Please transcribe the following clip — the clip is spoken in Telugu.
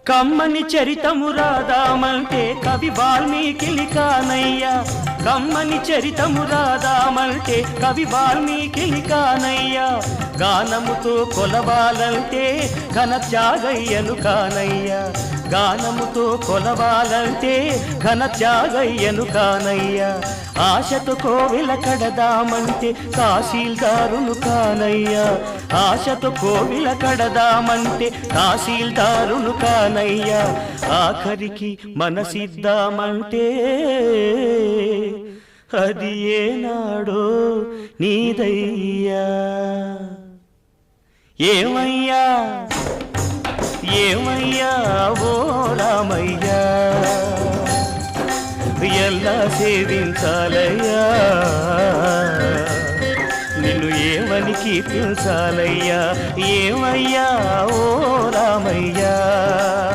కమ్మని చరితము రాదామంటే కవి వాల్మీకి కానయ్యా కమ్మని చరితము రాదామంటే కవి వాల్మీకి కానయ్యా గానముతో కొలవాలంటే ఘన త్యాగయ్యను కానయ్యా గానముతో కొలవాలంటే ఘన త్యాగయ్యను కానయ్యా ఆశతో కోవెల కడదామంటే తహసీల్దారును కానయ్యా ఆశతో కోవెల కడదామంటే తహసీల్దారును కానయ్యా ఆఖరికి మనసిద్దామంటే అది ఏనాడో నీదయ్యా ఏమయ్యా ఏమయ్యా ఓ రామయ్యా ఎలా సేవించాలయ్యా నిన్ను ఏమని కీర్తించాలయ్యా ఏమయ్యా ఓ రామయ్యా